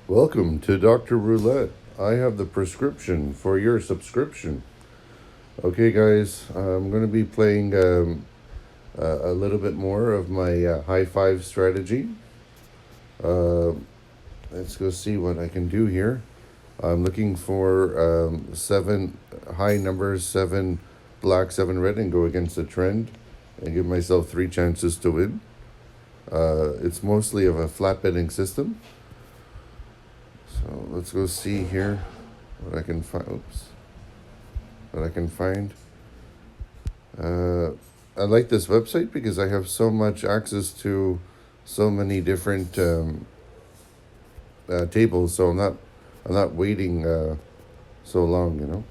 Welcome to Dr. Roulette. I have the prescription for your subscription. Okay, guys, I'm going to be playing a little bit more of my high five strategy. Uh, let's go see what I can do here. I'm looking for seven high numbers, seven black, seven red, and go against the trend and give myself three chances to win. It's mostly of a flat betting system. So let's go see here what I can find. Oops. What I can find. Uh, I like this website because I have so much access to so many different tables. So I'm not waiting so long.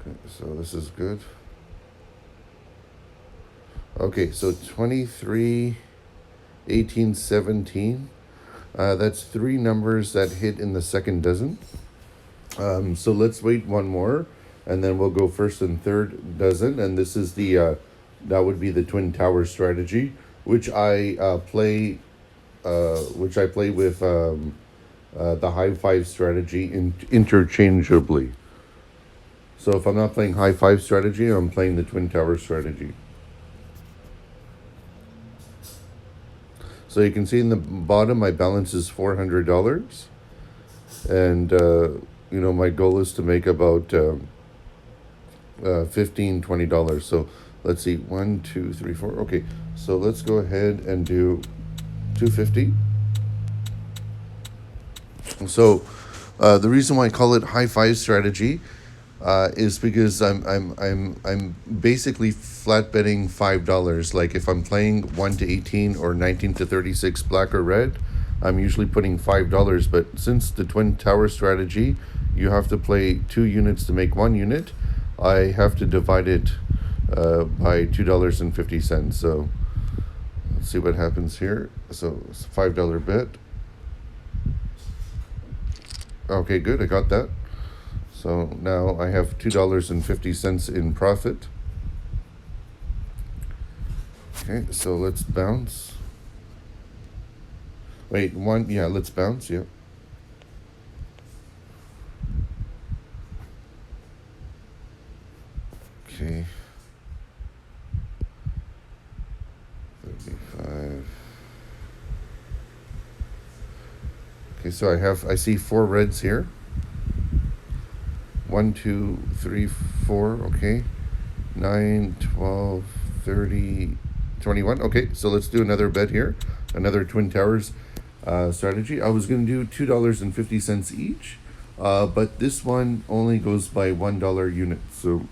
Okay, so this is good. Okay, so 23, 18, 17. That's three numbers that hit in the second dozen. So let's wait one more, and then we'll go first and third dozen. And this is that would be the Twin Tower strategy, which I play with the high five strategy interchangeably. So if I'm not playing high five strategy, I'm playing the Twin Tower strategy. So you can see in the bottom, my balance is $400, and my goal is to make about $15-20. So let's see, 1, 2, 3, 4. Okay, so let's go ahead and do 250. So the reason why I call it high five strategy is because I'm basically flat betting $5. Like if I'm playing 1 to 18 or 19 to 36 black or red, I'm usually putting $5. But since the Twin Tower strategy, you have to play 2 units to make 1 unit, I have to divide it by $2.50. So let's see what happens here. So it's a $5 bet. Okay, good. I got that. So now I have $2.50 in profit. Okay, so let's bounce. Wait, one, yeah, let's bounce, yeah. Okay. 35. Okay, so I see 4 reds here. 1, 2, 3, 4, okay. 9, 12, 30, 21. Okay, so let's do another bet here. Another Twin Towers strategy. I was going to do $2.50 each, but this one only goes by $1 unit. So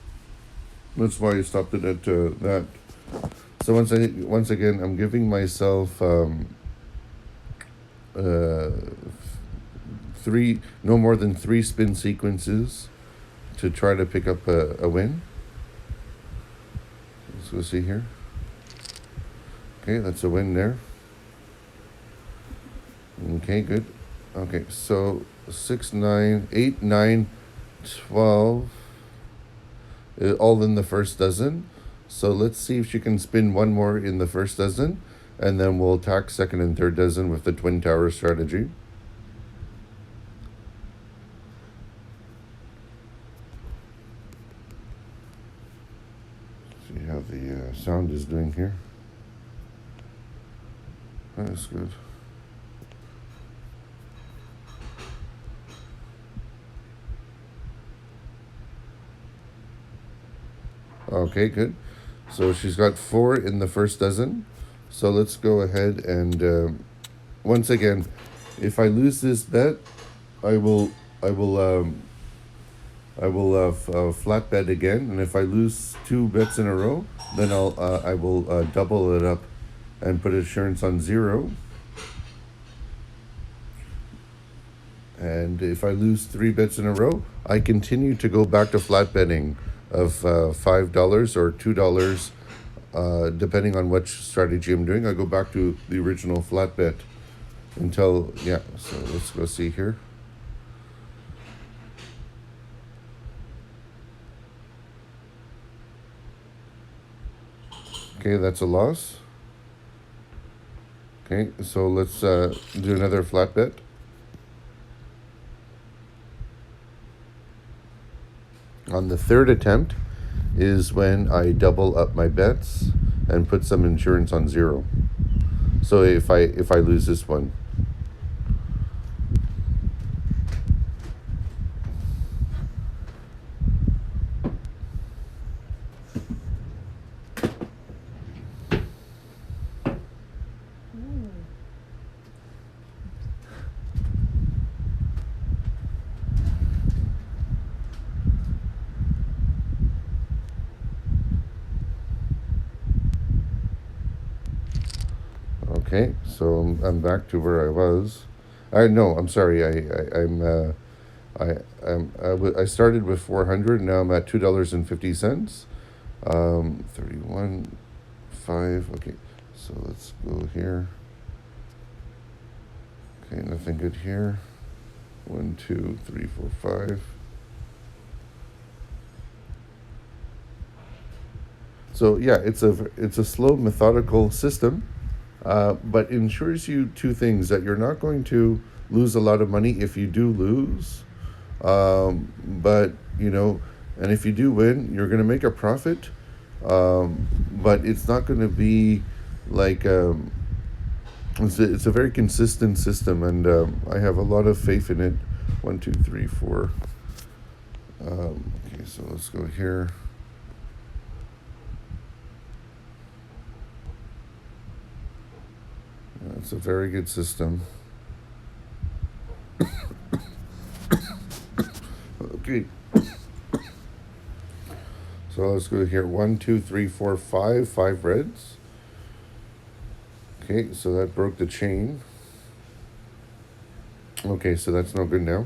that's why I stopped it at that. So once again, I'm giving myself no more than 3 spin sequences to try to pick up a win. Let's go see here. Okay, that's a win there. Okay, good. Okay, so 6, 9, 8, 9, 12, all in the first dozen. So let's see if she can spin one more in the first dozen, and then we'll attack second and third dozen with the Twin Tower strategy. See how the sound is doing here. That's good. Okay, good. So she's got 4 in the first dozen. So let's go ahead and once again, if I lose this bet, I will flat bet again, and if I lose 2 bets in a row, then I will double it up and put insurance on 0. And if I lose 3 bets in a row, I continue to go back to flat betting of $5 or $2, depending on which strategy I'm doing. I go back to the original flat bet until, yeah, so let's go see here. Okay, that's a loss. Okay, so let's do another flat bet. On the third attempt is when I double up my bets and put some insurance on 0. So if I lose this one. Okay, so I'm back to where I was. No, I'm sorry. I started with 400. Now I'm at $2.50. 31.5. Okay, so let's go here. Okay, nothing good here. 1, 2, 3, 4, 5. So yeah, it's a slow, methodical system, but ensures you two things: that you're not going to lose a lot of money if you do lose, but and if you do win, you're going to make a profit, but it's not going to be like it's a very consistent system, and I have a lot of faith in it. 1, 2, 3, 4. Okay, so let's go here. It's a very good system. Okay. So let's go here. 1, 2, 3, 4, 5. 5 reds. Okay, so that broke the chain. Okay, so that's no good now.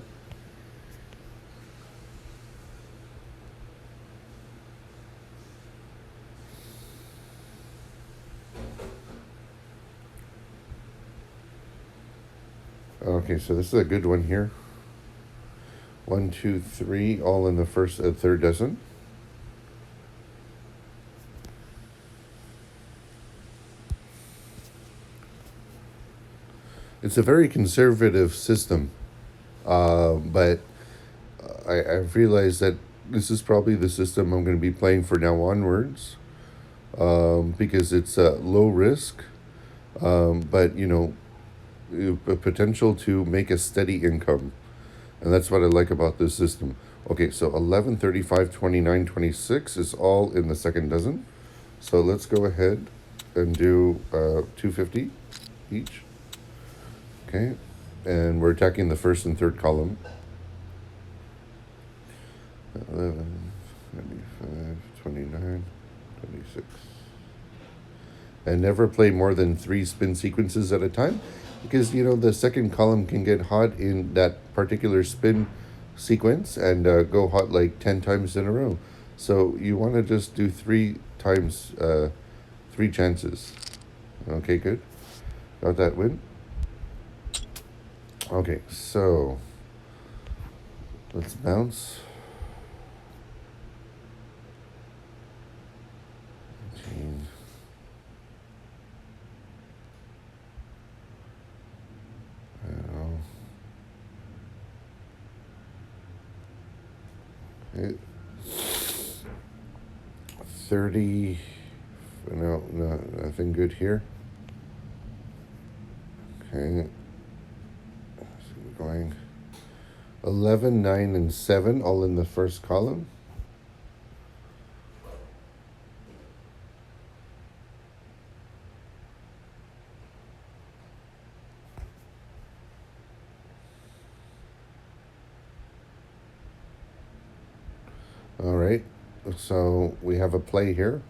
Okay, so this is a good one here. 1, 2, 3, all in the third dozen. It's a very conservative system, but I've realized that this is probably the system I'm going to be playing for now onwards, because it's low risk, but a potential to make a steady income. And that's what I like about this system. Okay, so 11, 35, 29, 26 is all in the second dozen. So let's go ahead and do 250 each. Okay, and we're attacking the first and third column. 11, 35, 29, 26. And never play more than 3 spin sequences at a time, because the second column can get hot in that particular spin sequence and go hot like 10 times in a row. So you want to just do 3 times, 3 chances. Okay, good. Got that win. Okay, so let's bounce. 18. Okay. 30. No, nothing good here. Okay. So we're going 11, 9, and 7, all in the first column. All right, so we have a play here.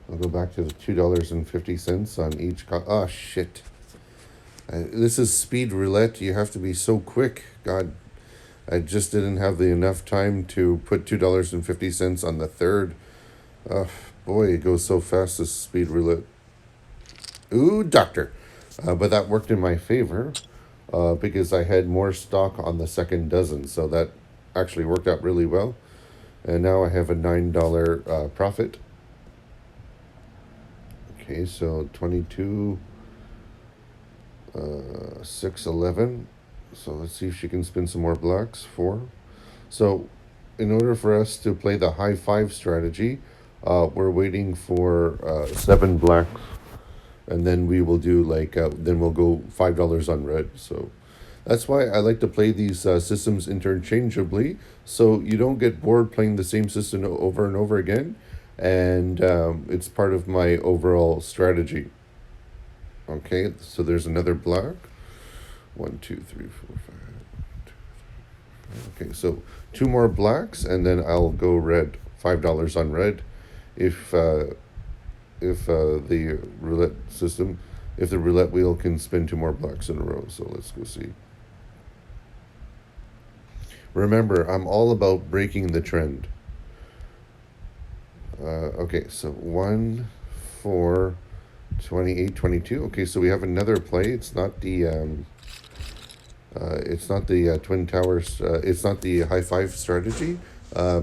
I'll go back to the $2.50 on each. Oh, shit. This is speed roulette. You have to be so quick. God, I just didn't have enough time to put $2.50 on the third. Oh, boy, it goes so fast, this speed roulette. Ooh, doctor. But that worked in my favor because I had more stock on the second dozen. So that actually worked out really well. And now I have a $9 profit. Okay, so 22, 6, 11. So let's see if she can spin some more blacks. 4. So in order for us to play the high five strategy, we're waiting for 7 blacks, and then we will do then we'll go $5 on red. So that's why I like to play these systems interchangeably, so you don't get bored playing the same system over and over again, and it's part of my overall strategy. Okay, so there's another black. 1, 2, 3, 4, 5. Okay, so 2 more blacks, and then I'll go red. $5 on red, if the roulette system, if the roulette wheel can spin 2 more blacks in a row. So let's go see. Remember, I'm all about breaking the trend. Okay, so 1, 4, 28, 22. Okay, so we have another play. It's not the Twin Towers. It's not the high five strategy,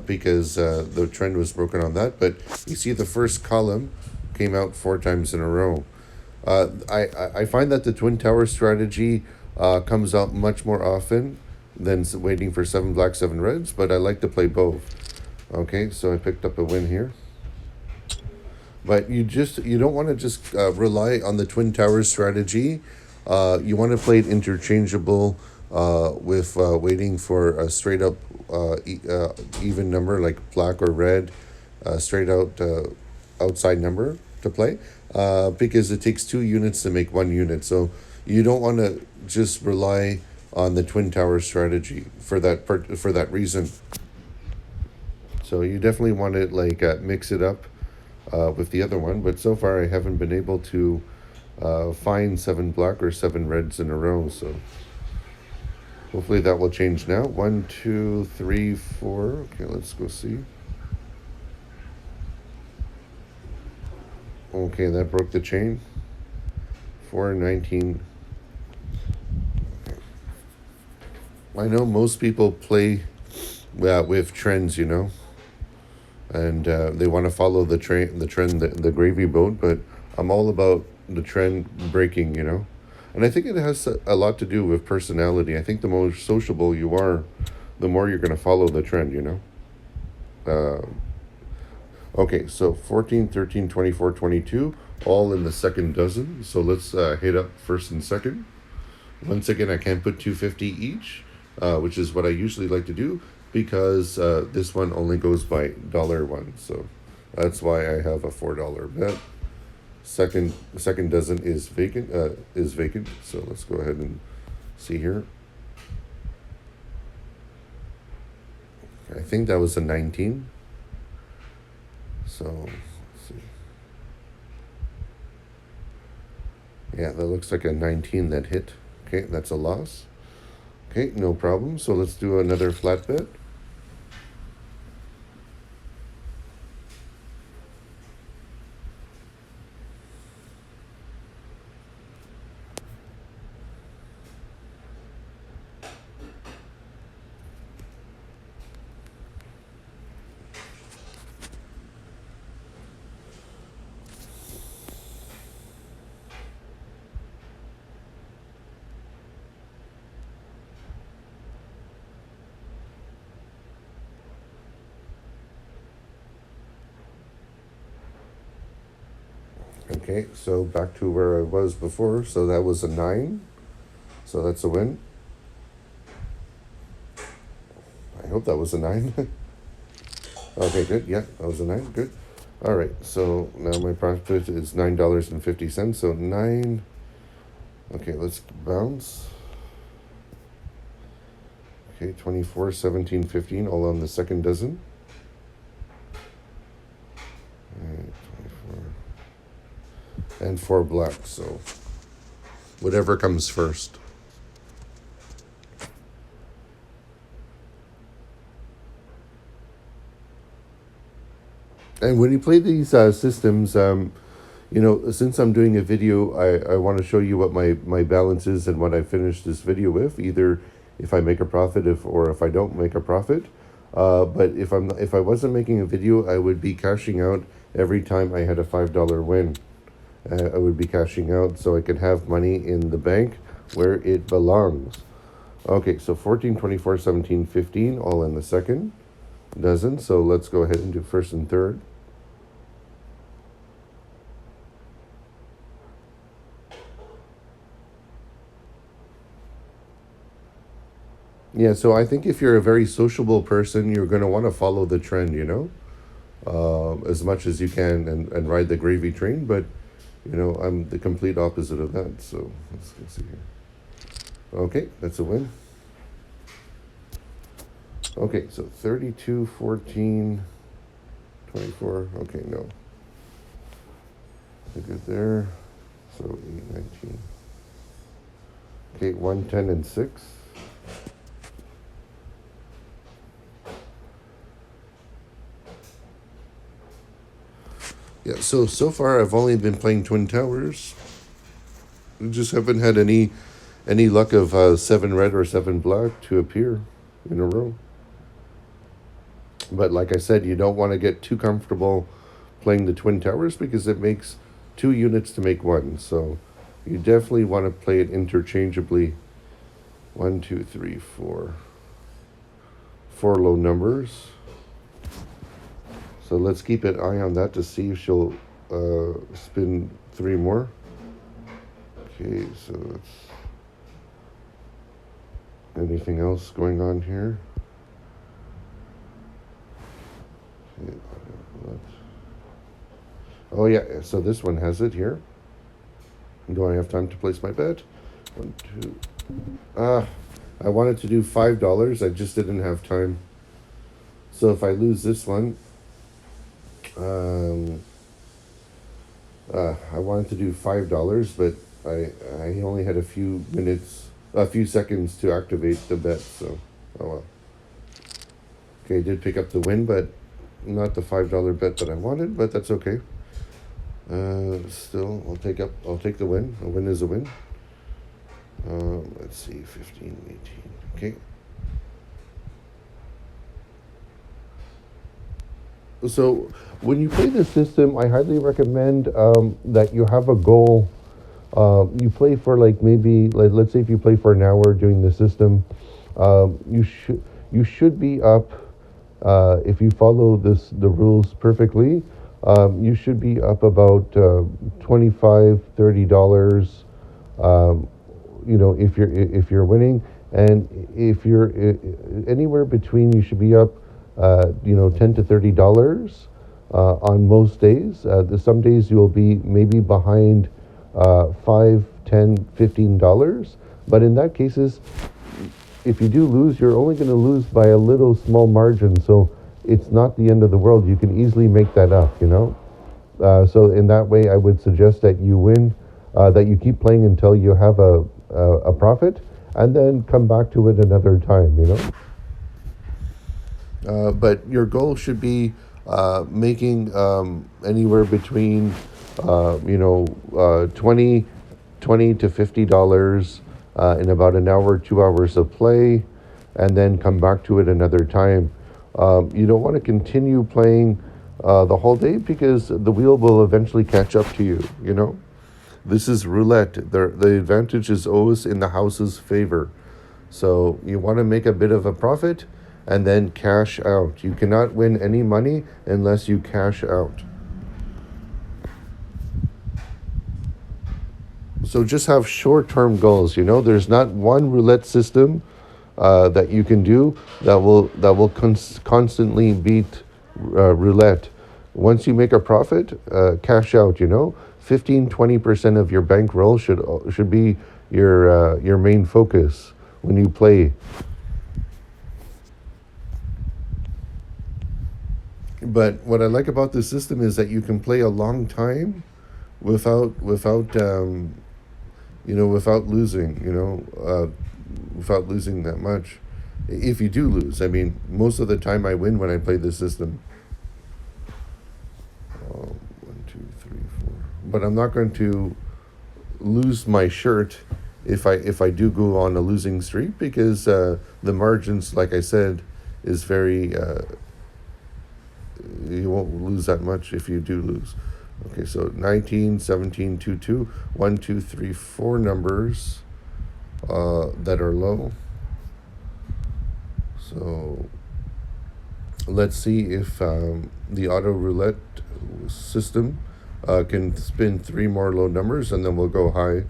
because the trend was broken on that. But you see, the first column came out 4 times in a row. I find that the Twin Tower strategy comes out much more often than waiting for 7 blacks, 7 reds, but I like to play both. Okay, so I picked up a win here. But you don't want to just rely on the Twin Towers strategy. You want to play it interchangeable with waiting for a straight up even number like black or red, straight out outside number to play, because it takes 2 units to make 1 unit. So you don't want to just rely on the Twin Tower strategy for that reason. So you definitely want to mix it up with the other one. But so far I haven't been able to find 7 black or 7 reds in a row. So hopefully that will change now. 1, 2, 3, 4. Okay, let's go see. Okay, that broke the chain. 4, 19. I know most people play with trends, and they want to follow the trend, the gravy boat. But I'm all about the trend breaking, and I think it has a lot to do with personality. I think the more sociable you are, the more you're going to follow the trend, Okay, so 14, 13, 24, 22, all in the second dozen. So let's hit up first and second. Once again, I can't put 250 each, which is what I usually like to do, because this one only goes by $1. So that's why I have a $4 bet. Second dozen is vacant. So let's go ahead and see here. I think that was a 19. So let's see. Yeah, that looks like a 19 that hit. Okay, that's a loss. Okay, no problem. So let's do another flat bet. Okay, so back to where I was before. So that was a 9. So that's a win. I hope that was a 9. Okay, good. Yeah, that was a 9. Good. All right, so now my profit is $9.50. So 9. Okay, let's bounce. Okay, 24, 17, 15, all on the second dozen. All right, 24. And 4 blacks, so whatever comes first. And when you play these systems, since I'm doing a video, I want to show you what my balance is and what I finished this video with, either if I make a profit or if I don't make a profit. But if I wasn't making a video, I would be cashing out every time I had a $5 win. I would be cashing out so I could have money in the bank where it belongs. Okay, so 14, 24, 17, 15, all in the second. Doesn't, so let's go ahead and do first and third. Yeah, so I think if you're a very sociable person, you're going to want to follow the trend, as much as you can and ride the gravy train. But, I'm the complete opposite of that. So let's see here. Okay, that's a win. Okay, so 32, 14, 24. Okay, no. Good there. So 8, 19. Okay, 1, 10, and 6. Yeah, so far I've only been playing Twin Towers. We just haven't had any luck of 7 red or 7 black to appear in a row. But like I said, you don't want to get too comfortable playing the Twin Towers because it makes 2 units to make 1. So you definitely want to play it interchangeably. 1, 2, 3, 4. 4 low numbers. So let's keep an eye on that to see if she'll spin 3 more. Okay, so that's anything else going on here? Okay, oh yeah, so this one has it here. Do I have time to place my bet? 1, 2. I wanted to do $5. I just didn't have time. So if I lose this one, I wanted to do $5, but I only had a few seconds to activate the bet. So, oh well. Okay, I did pick up the win, but not the $5 bet that I wanted. But that's okay. Still, I'll take the win. A win is a win. Let's see, 15, 18. Okay. So when you play this system, I highly recommend that you have a goal. You play for maybe let's say if you play for an hour doing the system, you should be up if you follow the rules perfectly. You should be up about $25-$30. If you're winning, and if you're anywhere between, you should be up $10 to $30 on most days. Some days you'll be maybe behind $5, $10, $15. But in that cases, if you do lose, you're only going to lose by a little small margin. So it's not the end of the world. You can easily make that up, So in that way, I would suggest that you win, that you keep playing until you have a profit, and then come back to it another time, But your goal should be making anywhere between, 20 to $50 in about an hour, 2 hours of play, and then come back to it another time. You don't want to continue playing the whole day because the wheel will eventually catch up to you, This is roulette. The advantage is always in the house's favor. So you want to make a bit of a profit and then cash out. You cannot win any money unless you cash out. So just have short-term goals. There's not one roulette system that you can do that will constantly beat roulette. Once you make a profit, cash out. 15-20% of your bankroll should be your main focus when you play. But what I like about this system is that you can play a long time without losing, without losing that much. If you do lose, most of the time I win when I play this system. 1, 2, 3, 4. But I'm not going to lose my shirt if I do go on a losing streak because the margins, like I said, is very. You won't lose that much if you do lose. Okay, so 19, 17, 2, 2, 1, 2, 3, 4 numbers that are low. So Let's see if the auto roulette system can spin three more low numbers, and then we'll go high.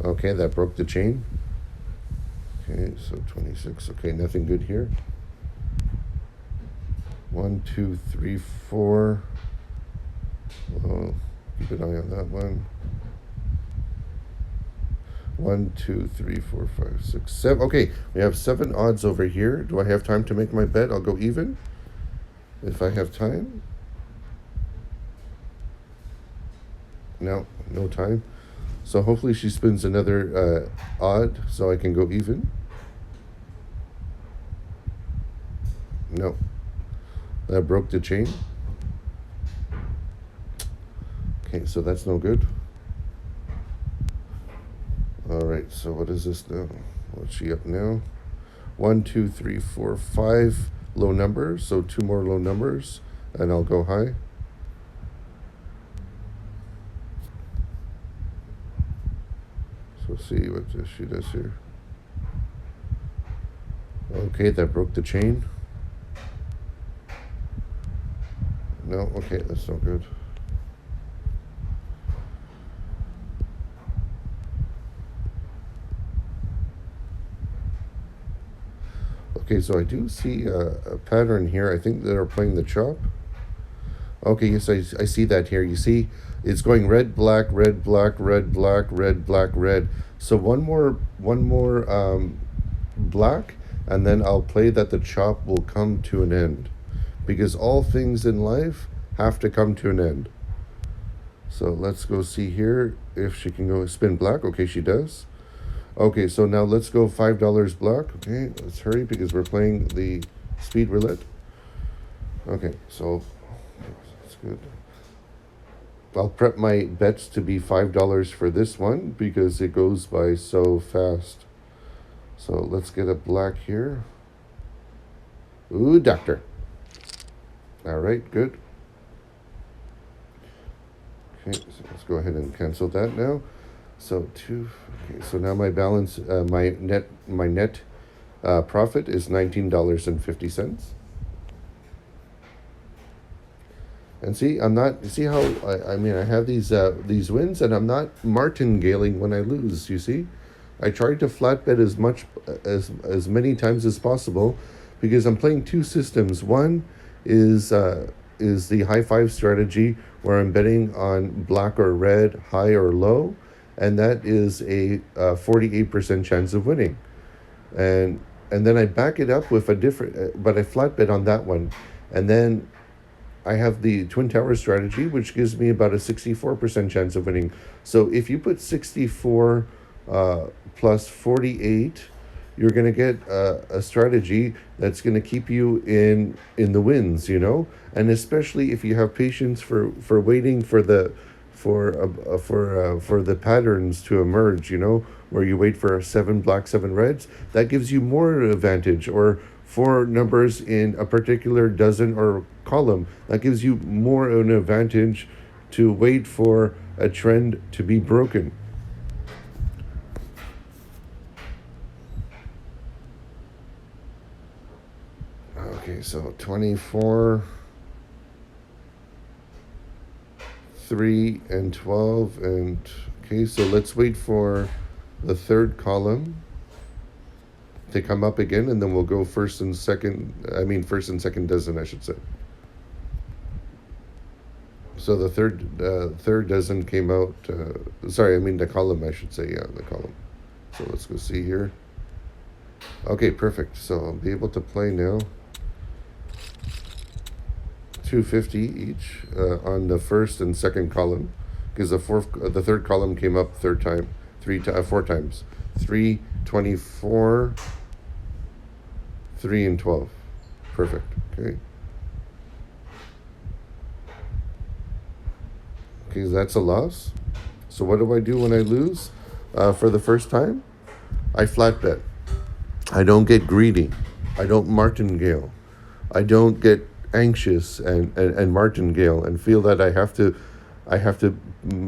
Okay, that broke the chain. Okay, so 26. Okay, nothing good here. 1, 2, 3, 4. Well, keep an eye on that one. 1, 2, 3, 4, 5, 6, 7. Okay, we have 7 odds over here. Do I have time to make my bet? I'll go even if I have time. No, no time. So hopefully she spins another odd so I can go even. No. That broke the chain. Okay, so that's no good. All right, so what is this now? What's she up now? 1, 2, 3, 4, 5 low numbers. So 2 more low numbers, and I'll go high. So see what she does here. Okay, that broke the chain. No, okay, that's no good. Okay, so I do see a pattern here. I think they're playing the chop. Okay, yes, I see that here. You see, it's going red, black, red, black, red, black, red, black, red. So one more black, and then I'll play that the chop will come to an end, because all things in life have to come to an end. So let's go see here if she can go spin black. Okay, she does. Okay, so now let's go $5 black. Okay, let's hurry because we're playing the speed roulette. Okay, so that's good. I'll prep my bets to be $5 for this one because it goes by so fast. So let's get a black here. Ooh, doctor. All right, good. Okay, so let's go ahead and cancel that now. So 2. Okay, so now my balance, my net profit is $19.50. And see, I'm not. See how I mean I have these wins, and I'm not martingaling when I lose. You see, I tried to flat bet as much as many times as possible, because I'm playing two systems. One is the high five strategy, where I'm betting on black or red, high or low, and that is a 48% chance of winning. And then I back it up with a different, but I flat bet on that one, and then I have the Twin Tower strategy, which gives me about a 64% chance of winning. So if you put 64 plus 48, you're going to get a strategy that's going to keep you in the wins, you know? And especially if you have patience for waiting for the patterns to emerge, you know, where you wait for 7 black, 7 reds, that gives you more advantage. Or 4 numbers in a particular dozen or column, that gives you more of an advantage to wait for a trend to be broken. Okay, so 24, 3, and 12, and okay, so let's wait for the third column to come up again, and then we'll go first and second dozen, I should say. So the third dozen came out, the column, I should say, yeah, the column. So let's go see here. Okay, perfect. So I'll be able to play now. $2.50 each on the first and second column, because the third column came up 4 times. 3, 24, 3, and 12. Perfect. Okay. Okay, that's a loss. So what do I do when I lose for the first time? I flat bet. I don't get greedy. I don't martingale. I don't get anxious and martingale and feel that I have to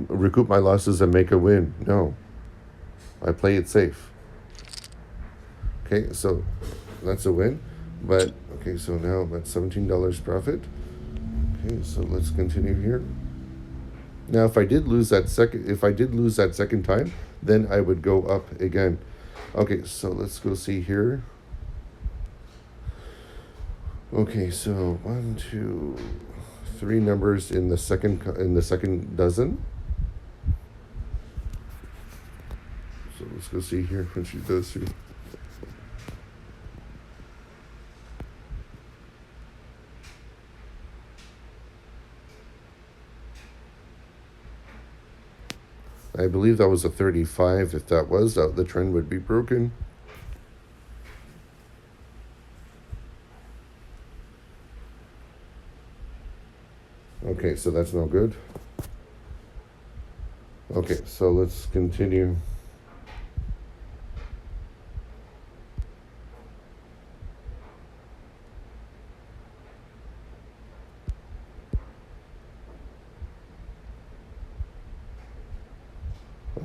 recoup my losses and make a win. No, I play it safe. Okay, so that's a win. But okay, so now that's $17 profit. Okay, so let's continue here. Now, if I did lose that second time, then I would go up again. Okay, so let's go see here. Okay, so 1, 2, 3 numbers in the second dozen. So let's go see here when she goes through. I believe that was a 35. If that was, the trend would be broken. Okay, so that's no good. Okay, so let's continue.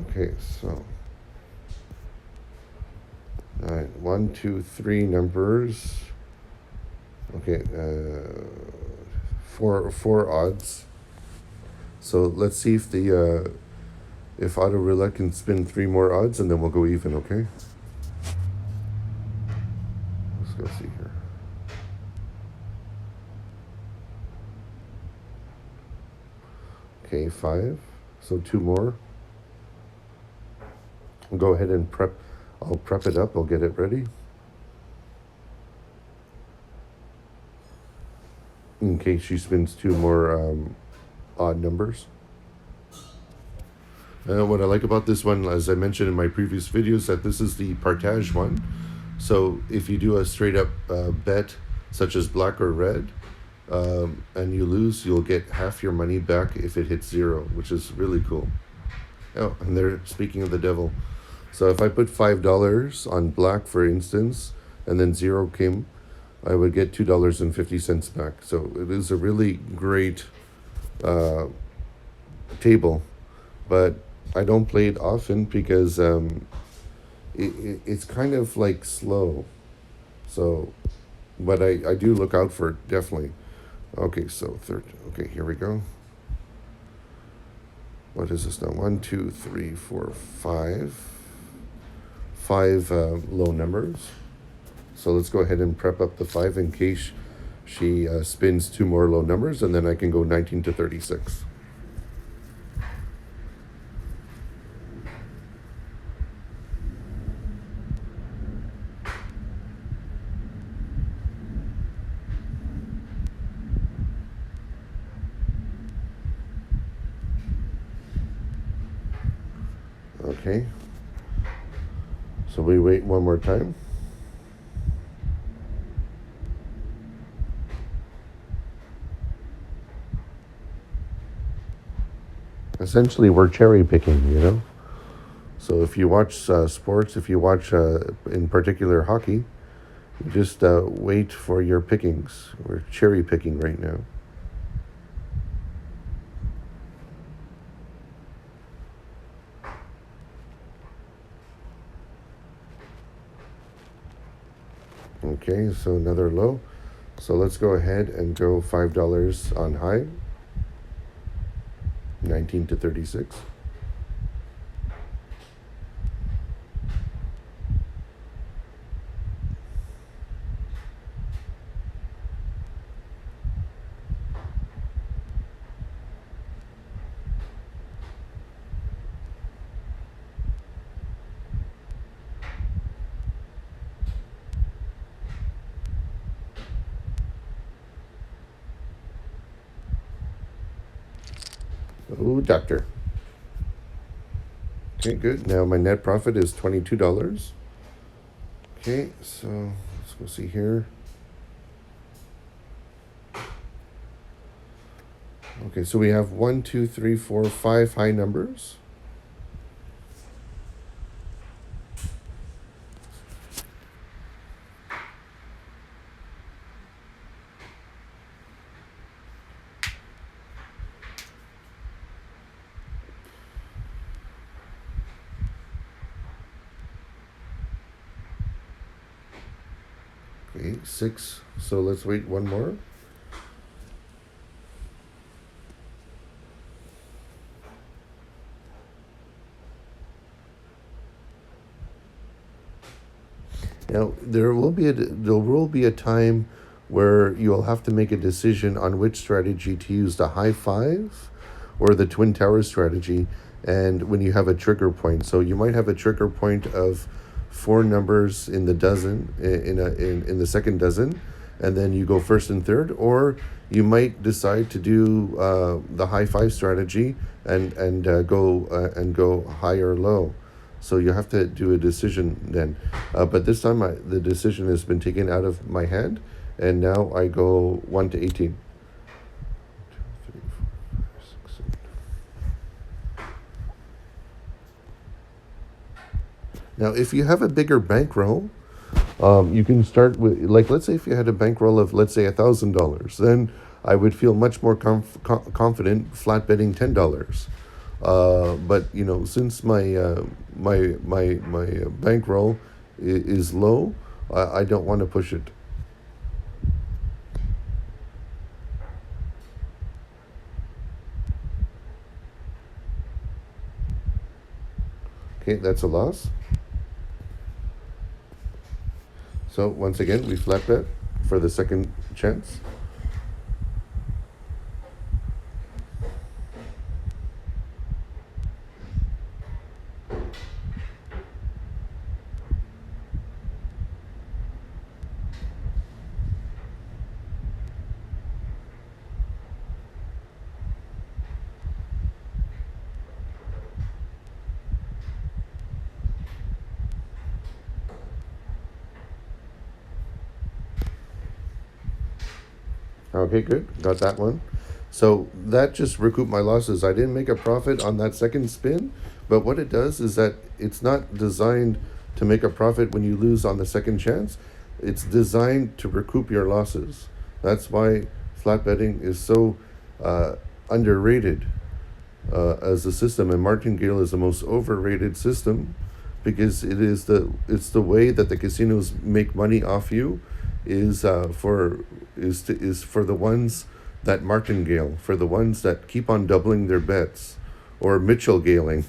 Okay, so all right, 1, 2, 3 numbers. Okay, four odds. So let's see if auto roulette can spin 3 more odds, and then we'll go even. Okay. Let's go see here. Okay, 5. So 2 more. I'll go ahead and prep. I'll prep it up. I'll get it ready. In case she spins 2 more odd numbers. What I like about this one, as I mentioned in my previous videos, that this is the partage one. So if you do a straight up bet, such as black or red, and you lose, you'll get half your money back if it hits 0, which is really cool. Oh, and they're speaking of the devil. So if I put $5 on black, for instance, and then 0 came, I would get $2.50 back. So it is a really great table, but I don't play it often because it's kind of like slow. So, but I do look out for it, definitely. Okay, so third. Okay, here we go. What is this now? 1, 2, 3, 4, 5. 5 low numbers. So let's go ahead and prep up the 5 in case she spins 2 more low numbers, and then I can go 19 to 36. Okay. So we wait one more time. Essentially, we're cherry picking, you know? So if you watch sports, if you watch in particular hockey, you just wait for your pickings. We're cherry picking right now. Okay, so another low. So let's go ahead and go $5 on high. 19 to 36. Oh, doctor. Okay, good. Now my net profit is $22. Okay, so let's go see here. Okay, so we have 1, 2, 3, 4, 5 high numbers. Okay, 6. So let's wait one more. Now there will be a time where you'll have to make a decision on which strategy to use, the high five or the twin tower strategy, and when you have a trigger point. So you might have a trigger point of 4 numbers in the dozen, in the second dozen, and then you go first and third, or you might decide to do the high five strategy and go high or low. So you have to do a decision then. But this time the decision has been taken out of my hand, and now I go 1 to 18. 2, 3, 4, 5, 6, 7. Now, if you have a bigger bankroll, you can start with, like, let's say if you had a bankroll of, let's say, $1,000, then I would feel much more confident flat betting $10. But since my bankroll is low, I don't want to push it. Okay, that's a loss. So once again, we flat bet for the second chance. Okay, good. Got that one. So that just recouped my losses. I didn't make a profit on that second spin, but what it does is that it's not designed to make a profit when you lose on the second chance. It's designed to recoup your losses. That's why flat betting is so underrated as a system, and martingale is the most overrated system because it's the way that the casinos make money off you is for the ones that martingale, for the ones that keep on doubling their bets, or Mitchell galing.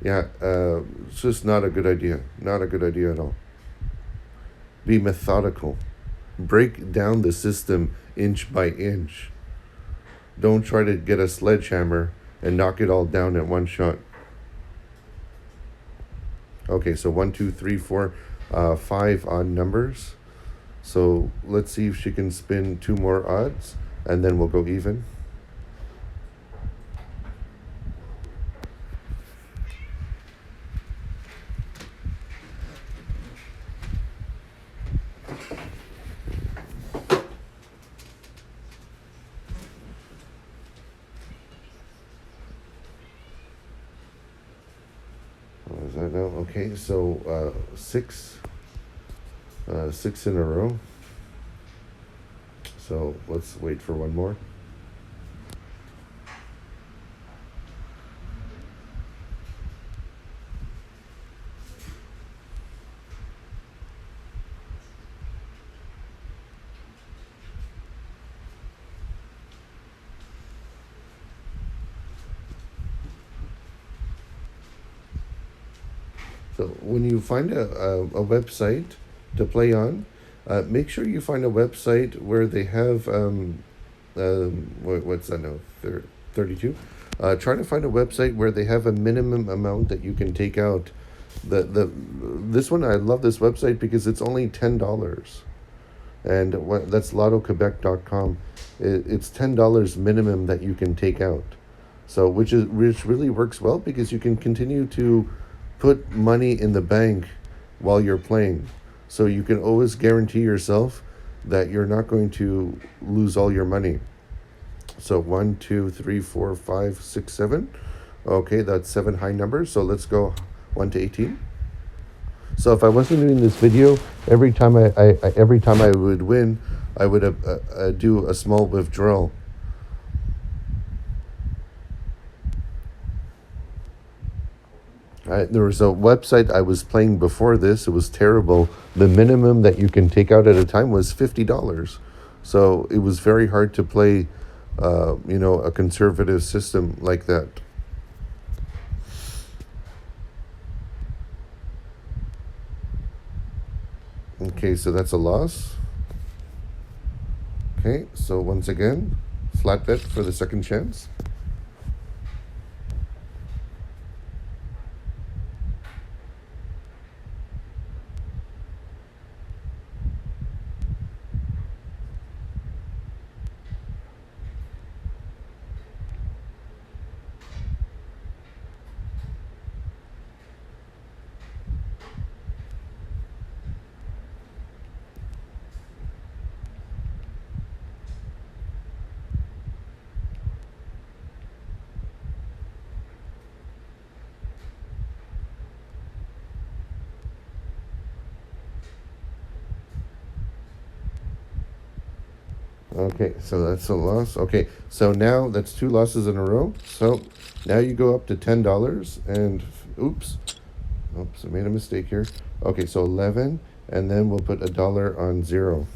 Yeah, it's just not a good idea. Not a good idea at all. Be methodical. Break down the system inch by inch. Don't try to get a sledgehammer and knock it all down at one shot. Okay, so 1, 2, 3, 4, 5 odd numbers. So let's see if she can spin 2 more odds, and then we'll go even. What is that now? Okay, so 6 in a row. So let's wait for one more. So when you find a website to play on, make sure you find a website where they have what's that now? 32. Try to find a website where they have a minimum amount that you can take out. This one, I love this website because it's only $10, and that's lottoquebec.com. It's $10 minimum that you can take out. So which really works well because you can continue to put money in the bank while you're playing. So you can always guarantee yourself that you're not going to lose all your money. So 1, 2, 3, 4, 5, 6, 7. Okay, that's 7 high numbers. So let's go 1 to 18. So if I wasn't doing this video, every time I would win, I would do a small withdrawal. There was a website I was playing before this. It was terrible. The minimum that you can take out at a time was $50. So it was very hard to play, a conservative system like that. Okay, so that's a loss. Okay, so once again, flat bet for the second chance. Okay, so that's a loss. Okay, so now that's two losses in a row. So now you go up to $10 and oops, I made a mistake here. Okay, so 11, and then we'll put $1 on 0.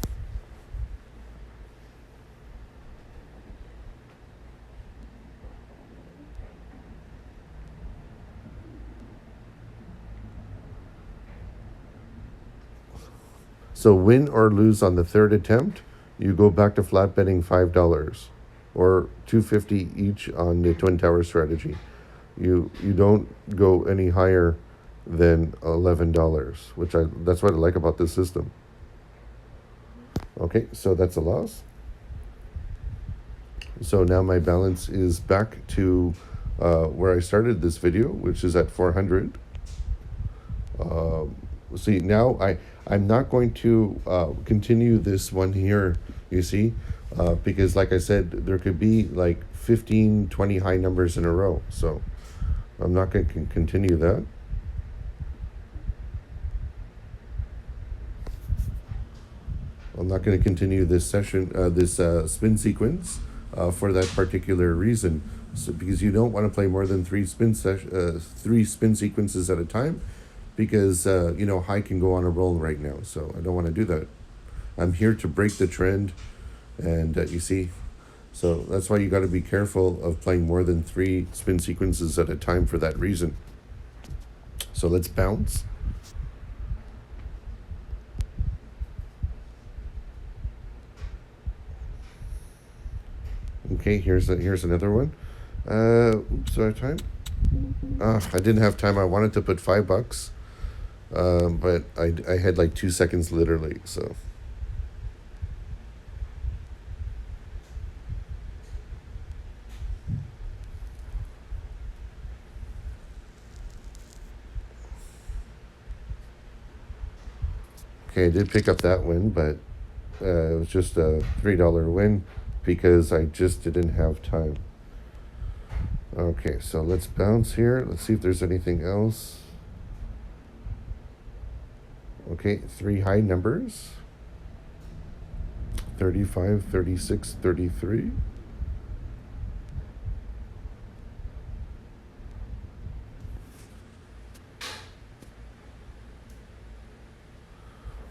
So win or lose on the third attempt, you go back to flat betting $5 or $2.50 each on the Twin Tower strategy. You don't go any higher than $11, that's what I like about this system. Okay, so that's a loss. So now my balance is back to where I started this video, which is at 400. See, now I'm not going to continue this one here, you see, because like I said, there could be like 15, 20 high numbers in a row. So I'm not going to continue that. I'm not going to continue this session, this spin sequence for that particular reason. So because you don't want to play more than three spin sequences at a time, because high can go on a roll right now. So I don't want to do that. I'm here to break the trend, and you see, so that's why you got to be careful of playing more than three spin sequences at a time for that reason. So let's bounce. Okay, here's another one. Oops, do I have time? I didn't have time. I wanted to put $5, but I had like 2 seconds literally. So okay, I did pick up that win, but it was just a $3 win because I just didn't have time. Okay, so let's bounce here. Let's see if there's anything else. Okay, 3 high numbers. 35, 36, 33.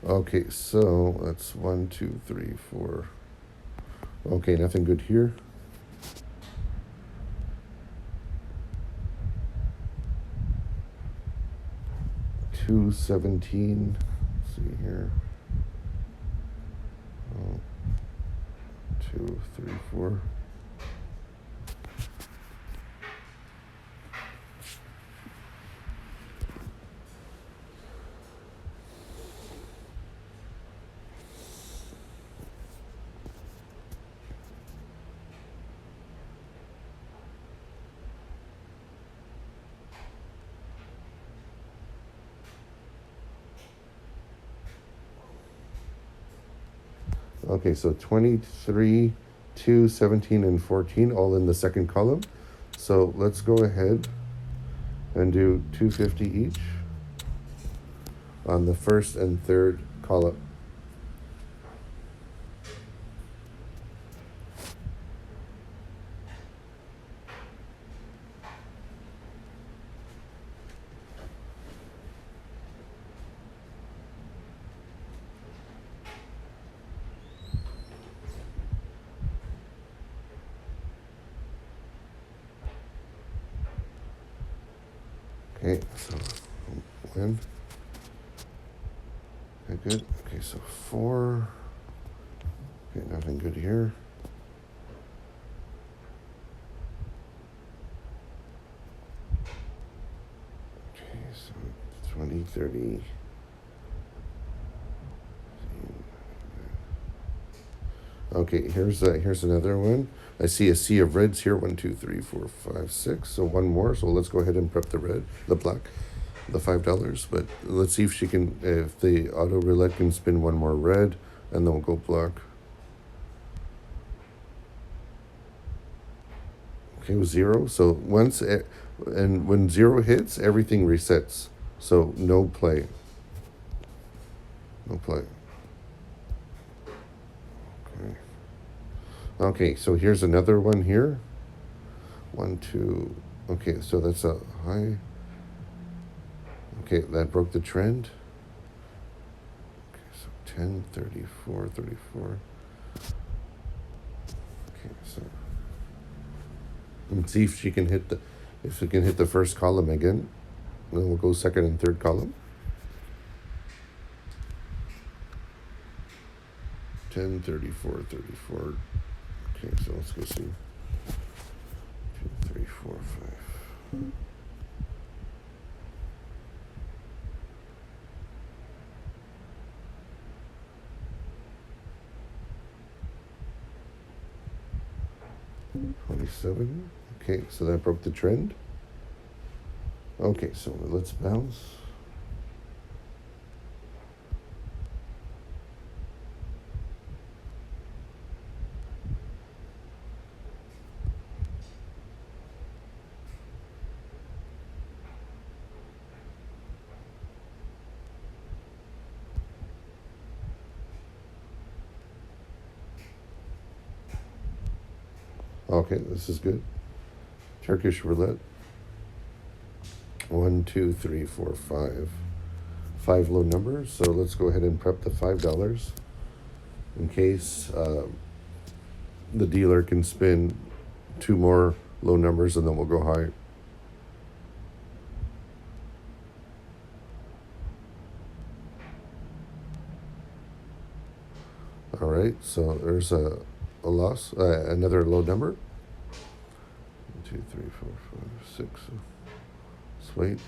Okay, so that's 1, 2, 3, 4. Okay, nothing good here. $2.17. Let's see here. 2, 3, 4. Okay, so 23, 2, 17, and 14, all in the second column. So let's go ahead and do $2.50 each on the first and third column. Okay, so win. Okay, good. Okay, so 4. Okay, nothing good here. Okay, so 20, 30. Okay, here's another one. I see a sea of reds here. 1, 2, 3, 4, 5, 6. So one more. So let's go ahead and prep the black, the $5. But let's see if she can, if the auto roulette can spin one more red, and then we'll go black. Okay, it was 0. So and when 0 hits, everything resets. So no play. No play. Okay. Okay, so here's another one here. 1, 2. Okay, so that's a high. Okay, that broke the trend. Okay, so 10, 34, 34. Okay, so let's see if she can hit if we can hit the first column again. Then we'll go second and third column. 10, 34, 34. Okay, so let's go see. 2, 3, 4, 5. $27. Okay, so that broke the trend. Okay, so let's bounce. Okay, this is good. Turkish roulette. 1, 2, 3, 4, 5. 5 low numbers. So let's go ahead and prep the $5 in case the dealer can spin 2 more low numbers, and then we'll go high. All right, so there's a loss, another low number. 1, 2, 3, 4, 5, 6. Let's wait.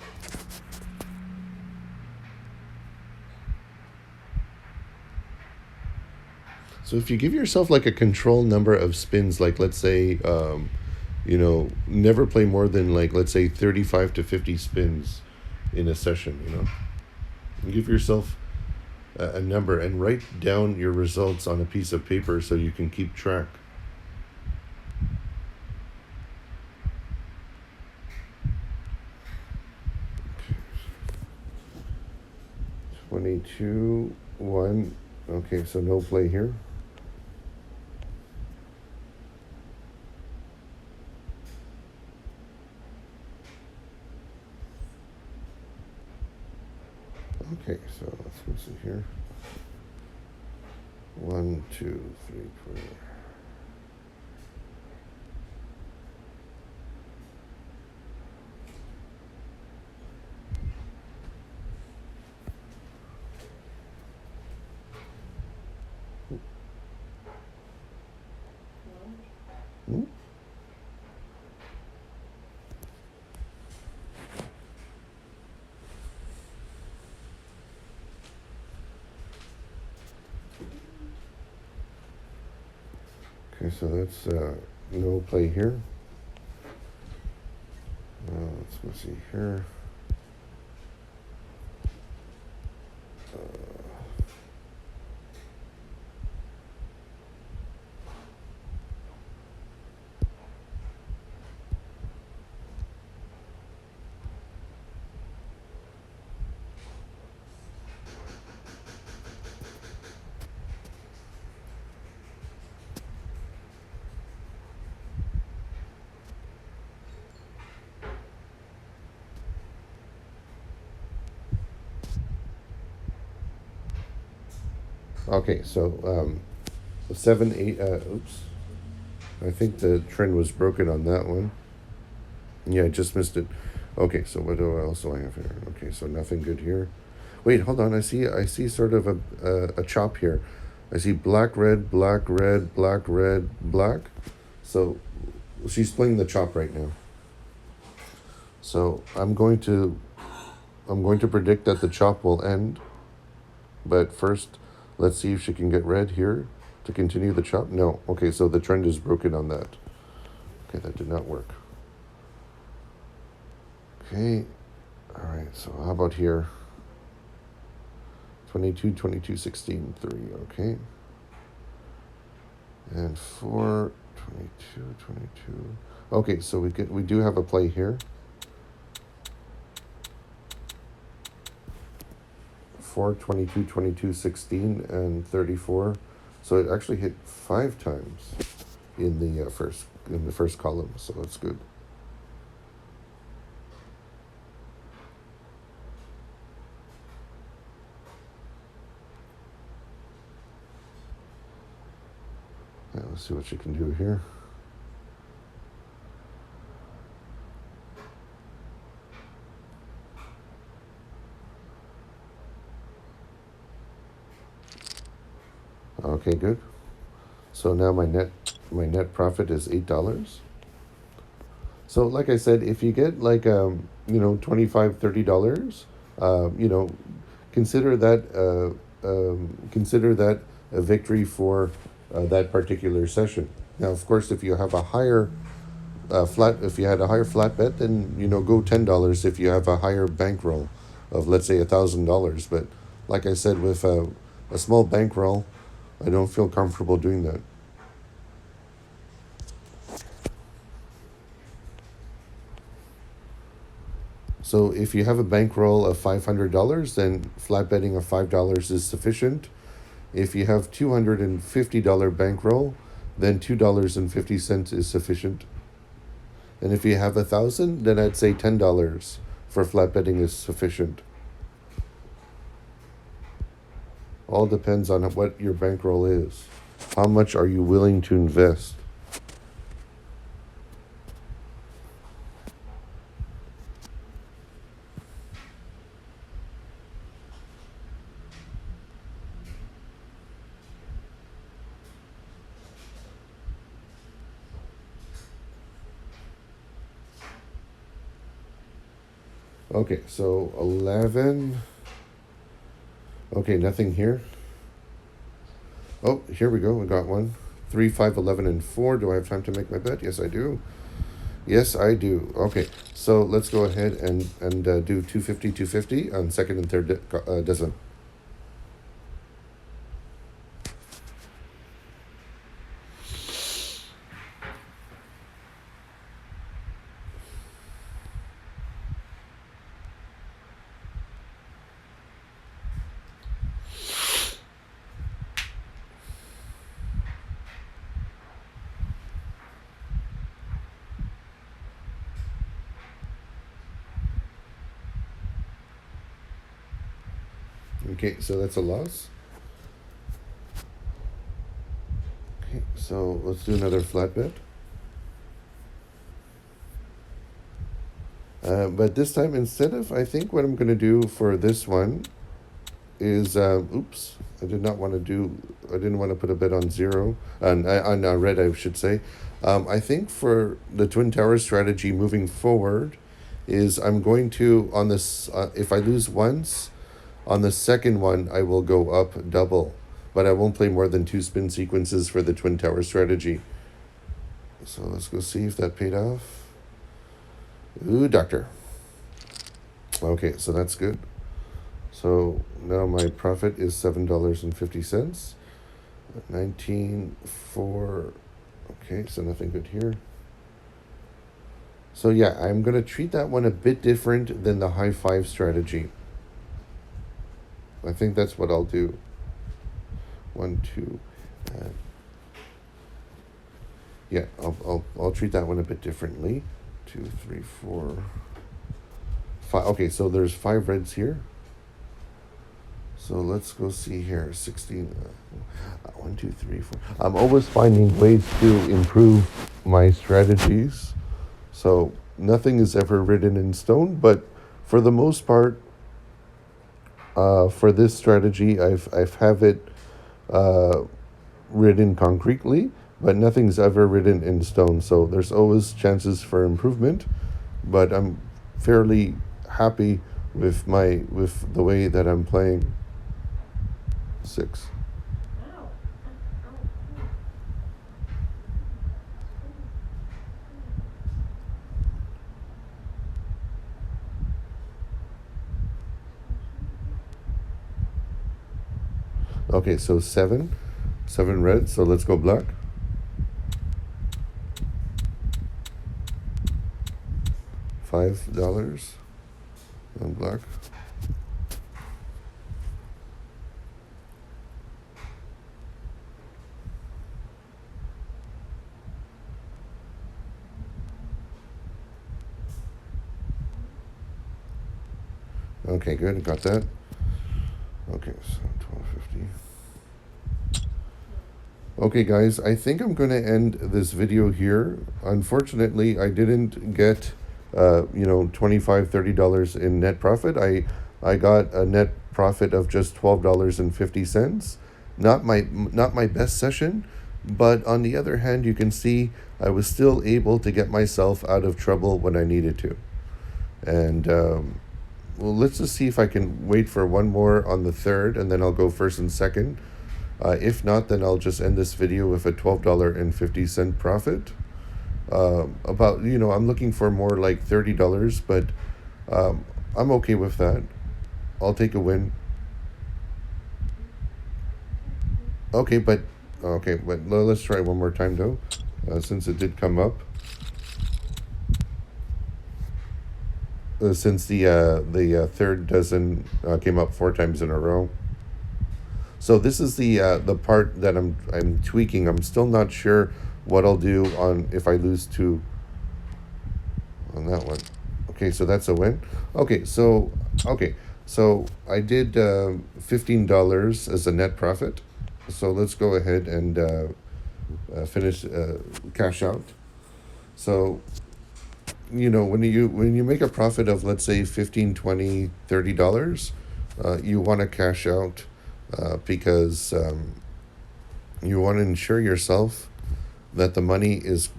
So if you give yourself like a control number of spins, like let's say, never play more than like, let's say 35 to 50 spins in a session, and give yourself a number and write down your results on a piece of paper so you can keep track. Okay. 22, 1. Okay, so no play here. Okay, so let's go see here. 1, 2, 3, 4. Hmm? Okay, so that's no play here. Let's go see here. Okay, so 7, 8. Oops. I think the trend was broken on that one. Yeah, I just missed it. Okay, so what else do I have here? Okay, so nothing good here. Wait, hold on. I see sort of a chop here. I see black, red, black, red, black, red, black. So she's playing the chop right now. So I'm going to predict that the chop will end. But first, let's see if she can get red here to continue the chop. No. Okay, so the trend is broken on that. Okay, that did not work. Okay. All right, so how about here? 22, 22, 16, 3, okay. And 4, 22, 22. Okay, so we do have a play here. 4, 22, 22, 16, and 34. So it actually hit 5 times in the first column, so that's good. Yeah, let's see what she can do here. Okay, good. So now my net profit is $8. So like I said, if you get like $25, $30, consider that a victory for that particular session. Now, of course, if you have a higher if you had a higher flat bet, then go $10 if you have a higher bankroll of, let's say, $1,000. But like I said, with a small bankroll, I don't feel comfortable doing that. So if you have a bankroll of $500, then flat betting of $5 is sufficient. If you have $250 bankroll, then $2.50 is sufficient. And if you have 1,000, then I'd say $10 for flat betting is sufficient. All depends on what your bankroll is. How much are you willing to invest? Okay, so 11. Okay, nothing here. Oh, here we go. We got one. 3, 5, 11, and 4. Do I have time to make my bet? Yes, I do. Yes, I do. Okay, so let's go ahead and do 250, 250 on second and third dozen. Okay, so that's a loss. Okay, so let's do another flat bet. But this time, instead of, I think what I'm going to do for this one is, oops, I didn't want to put a bet on zero, on red, I should say. I think for the Twin Towers strategy moving forward is I'm going to, on this, if I lose once, on the second one, I will go up double, but I won't play more than 2 spin sequences for the Twin Tower strategy. So let's go see if that paid off. Ooh, doctor. Okay, so that's good. So now my profit is $7.50. 19.4. Okay, so nothing good here. So yeah, I'm going to treat that one a bit different than the high five strategy. I think that's what I'll do. 1, 2. Yeah, I'll treat that one a bit differently. 2, 3, 4, 5. Okay, so there's 5 reds here. So let's go see here. 16. 1, 2, 3, 4. I'm always finding ways to improve my strategies. So nothing is ever written in stone, but for the most part, for this strategy, I've have it written concretely, but nothing's ever written in stone. So there's always chances for improvement, but I'm fairly happy with the way that I'm playing. 6. Okay, so 7 red. So let's go black. $5 on black. Okay, good. Got that. Okay, so 12.50. Okay, guys, I think I'm going to end this video here. Unfortunately, I didn't get, $25, $30 in net profit. I got a net profit of just $12.50. Not my best session, but on the other hand, you can see I was still able to get myself out of trouble when I needed to. And well, let's just see if I can wait for one more on the third, and then I'll go first and second. If not, then I'll just end this video with a $12.50 profit. I'm looking for more like $30, but I'm okay with that. I'll take a win. Okay, but let's try one more time though, since it did come up. Since the third dozen came up 4 times in a row. So this is the part that I'm tweaking. I'm still not sure what I'll do on if I lose 2 on that one. Okay, so that's a win. Okay, so I did $15 as a net profit. So let's go ahead and finish cash out. So when you make a profit of, let's say, $15, $20, $30, you want to cash out because you want to ensure yourself that the money is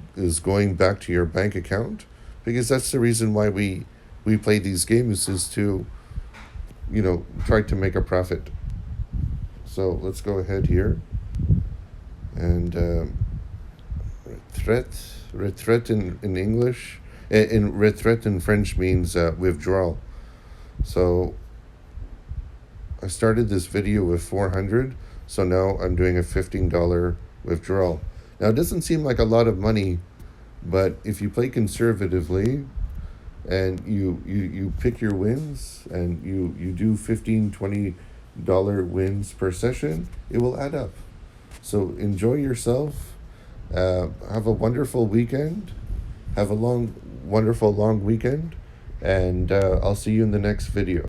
going back to your bank account, because that's the reason why we play these games, is to try to make a profit. So let's go ahead here and retraite in English. In retraite in French means withdrawal. So I started this video with 400, so now I'm doing a $15 withdrawal. Now it doesn't seem like a lot of money, but if you play conservatively and you pick your wins and you do $15, $20 wins per session, it will add up. So enjoy yourself. Have a wonderful weekend. Have a wonderful long weekend, and I'll see you in the next video.